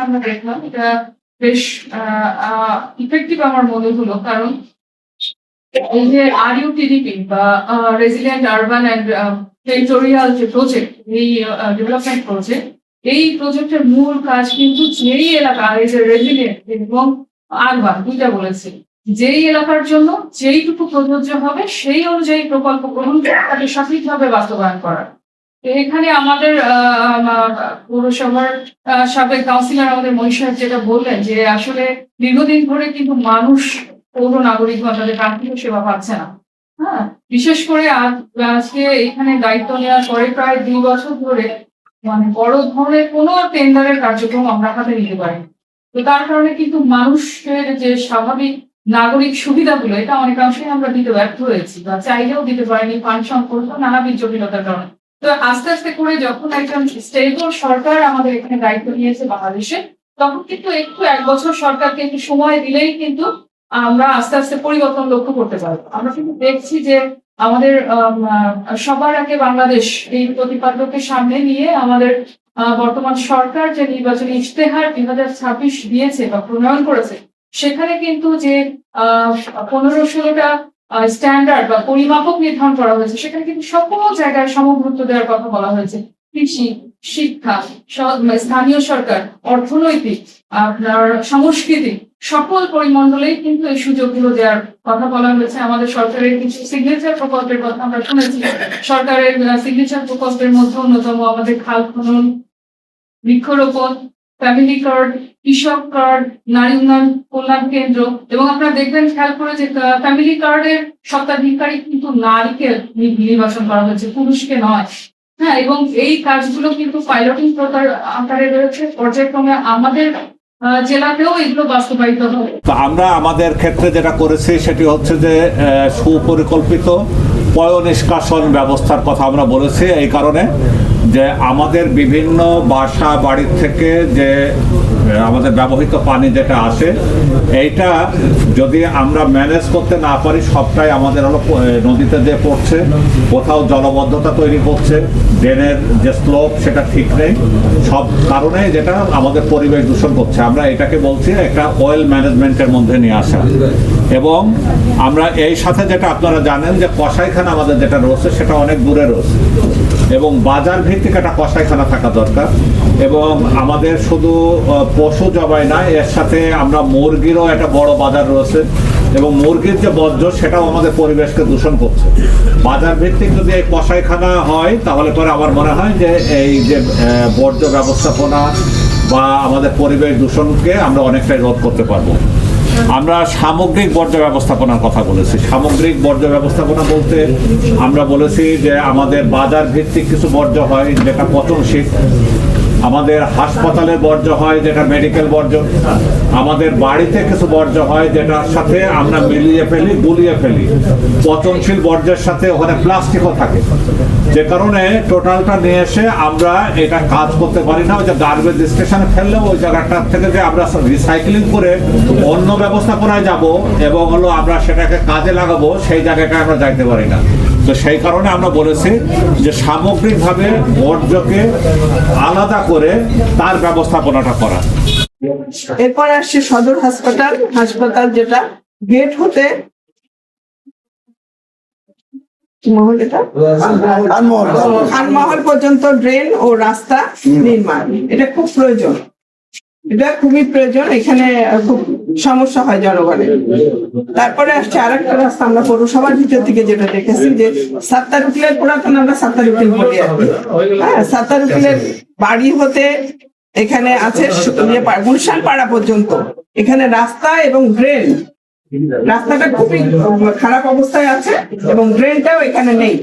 আমরা দেখলাম এটা বেশ ইফেক্টিভ আমার মনে হলো, কারণ এই যে RUTDP বা রেজিলিয়েন্ট আরবান অ্যান্ড টেরিটোরিয়াল যে প্রজেক্ট, এই ডেভেলপমেন্ট প্রজেক্ট, এই প্রজেক্টের মূল কাজ কিন্তু যেই এলাকা এই যে রেজিলিয়েন্ট এবং আরবান দুইটা বলেছে, যেই এলাকার জন্য যেইটুকু প্রযোজ্য হবে সেই অনুযায়ী প্রকল্প গ্রহণ করে তাকে সঠিকভাবে বাস্তবায়ন করা। এখানে আমাদের পৌরসভার সাবেক কাউন্সিলর আমাদের মহিষার যেটা বললেন যে আসলে দীর্ঘদিন ধরে কিন্তু মানুষ পৌর নাগরিকগণ তাদের প্রাথমিক সেবা পাচ্ছে না। হ্যাঁ, বিশেষ করে আজকে এখানে দায়িত্ব নেওয়ার পরে প্রায় 2 বছর ধরে মানে বড় ধরনের কোনো টেন্ডারের কার্যক্রম আমরা হাতে নিতে পারি। তো তার কারণে কিন্তু মানুষের যে স্বাভাবিক নাগরিক সুবিধাগুলো এটা অনেকাংশেই আমরা দিতে ব্যর্থ হয়েছি, বা চাইলেও দিতে পারিনি ফান্ড সংকট বা নানাবিধ জটিলতার কারণে। তো আস্তে আস্তে করে যখন একজন স্টেবল সরকার আমাদের এখানে দায়িত্ব নিয়েছে বাংলাদেশে, তখন কিন্তু একটু 1 বছর সরকারকে একটু সময় দিলেই কিন্তু আমরা আস্তে আস্তে পরিবর্তন লক্ষ্য করতে পারবো। আমরা কিন্তু দেখছি যে আমাদের সবার আগে বাংলাদেশ এই প্রতিপাদ্যকে সামনে নিয়ে আমাদের বর্তমান সরকার যে নির্বাচনী ইশতেহার 2026 দিয়েছে বা প্রণয়ন করেছে, সেখানে কিন্তু যে 15-16টা স্ট্যান্ডার্ড বা পরিমাপক নির্ধারণ করা হয়েছে, সেখানে কিন্তু সকল জায়গায় সমগুরুত্ব দেওয়ার কথা বলা হয়েছে। কৃষি, শিক্ষা, স্থানীয় সরকার, অর্থনৈতিক, আপনার সংস্কৃতি, সকল পরিমণ্ডলেই কিন্তু এই সুযোগগুলো দেওয়ার কথা বলা হয়েছে। আমাদের সরকারের কিছু সিগনেচার প্রকল্পের কথা আমরা শুনেছি। সরকারের সিগনেচার প্রকল্পের মধ্যে অন্যতম আমাদের খাল খনন, বৃক্ষরোপণ, ফ্যামিলি কার্ড, কৃষক কার্ড, নারী উন্নয়ন কল্যাণ কেন্দ্র, এবং আপনারা দেখবেন খেয়াল করে যে ফ্যামিলি কার্ডের স্বত্বাধিকারী কিন্তু নারীকে নির্বাচন করা হয়েছে, পুরুষকে নয়। হ্যাঁ, এবং এই কাজগুলো কিন্তু পাইলটিং প্রকার আকারে রয়েছে, পর্যায়ক্রমে আমাদের জেলাতেও এগুলো বাস্তবায়িত হবে। তো আমরা আমাদের ক্ষেত্রে যেটা করেছি সেটি হচ্ছে যে সুপরিকল্পিত পয় নিষ্কাশন ব্যবস্থার কথা আমরা বলেছি, এই কারণে যে আমাদের বিভিন্ন বাসা বাড়ির থেকে যে আমাদের ব্যবহৃত পানি যেটা আসে, এইটা যদি আমরা ম্যানেজ করতে না পারি, সবটাই আমাদের হলো নদীতে দিয়ে পড়ছে, কোথাও জলবদ্ধতা তৈরি করছে, ড্রেনের যে স্লোপ সেটা ঠিক নেই, সব কারণে যেটা আমাদের পরিবেশ দূষণ করছে। আমরা এটাকে বলছি একটা ওয়েল ম্যানেজমেন্টের মধ্যে নিয়ে আসা। এবং আমরা এই সাথে যেটা আপনারা জানেন যে কসাইখানা আমাদের যেটা রয়েছে সেটা অনেক দূরে রয়েছে, এবং বাজার ভিত্তিক একটা কসাইখানা থাকা দরকার। এবং আমাদের শুধু পশু জবাই নয়, এর সাথে আমরা মুরগিরও একটা বড় বাজার রয়েছে, এবং মুরগির যে বর্জ্য সেটাও আমাদের পরিবেশকে দূষণ করছে। বাজার ভিত্তিক যদি এই কসাইখানা হয়, তাহলে পরে আমার মনে হয় যে এই যে বর্জ্য ব্যবস্থাপনা বা আমাদের পরিবেশ দূষণকে আমরা অনেকটাই রোধ করতে পারবো। আমরা সামগ্রিক বর্জ্য ব্যবস্থাপনার কথা বলেছি। সামগ্রিক বর্জ্য ব্যবস্থাপনা বলতে আমরা বলেছি যে আমাদের বাজার ভিত্তিক কিছু বর্জ্য হয় যেটা পচনশীল, আমাদের হাসপাতালের বর্জ্য হয় যেটা মেডিকেল বর্জ্য, আমাদের বাড়িতে কিছু বর্জ্য হয় যেটার সাথে আমরা মিলিয়ে ফেলি, গুলিয়ে ফেলি। পচনশীল বর্জ্যের সাথে ওখানে প্লাস্টিকও থাকে, যে কারণে টোটালটা নিয়ে এসে আমরা এটা কাজ করতে পারি না। ওই যে গার্বেজ স্টেশনে ফেললেও ওই জায়গাটার থেকে যে আমরা রিসাইক্লিং করে অন্য ব্যবস্থাপনায় যাব এবং হলো আমরা সেটাকে কাজে লাগাবো, সেই জায়গাটায় আমরা যাইতে পারি না। তো সেই কারণে আমরা বলেছি যে সামগ্রিকভাবে বর্জ্যকে আলাদা করে তার ব্যবস্থাপনাটা করা। এরপর আসছে সদর হাসপাতাল, যেটা গেট হতে খানমহল পর্যন্ত ড্রেন ও রাস্তা নির্মাণ, এটা খুব প্রয়োজন, এটা খুবই প্রয়োজন। এখানে খুব সমস্যা হয় জনগণের। তারপরে আসছে আরেকটা রাস্তা, আমরা পৌরসভার ভিতর থেকে যেটা দেখেছি যে সাত্তার উকিলের পুরাতন আমরা সাত্তার উকিল বলি আর কি। হ্যাঁ, সাত্তার উকিলের বাড়ি হতে এখানে আছে গুলশান পাড়া পর্যন্ত, এখানে রাস্তা এবং ড্রেন, রাস্তাটা খুবই খারাপ অবস্থায় আছে এবং ড্রেনটাও এখানে নেই।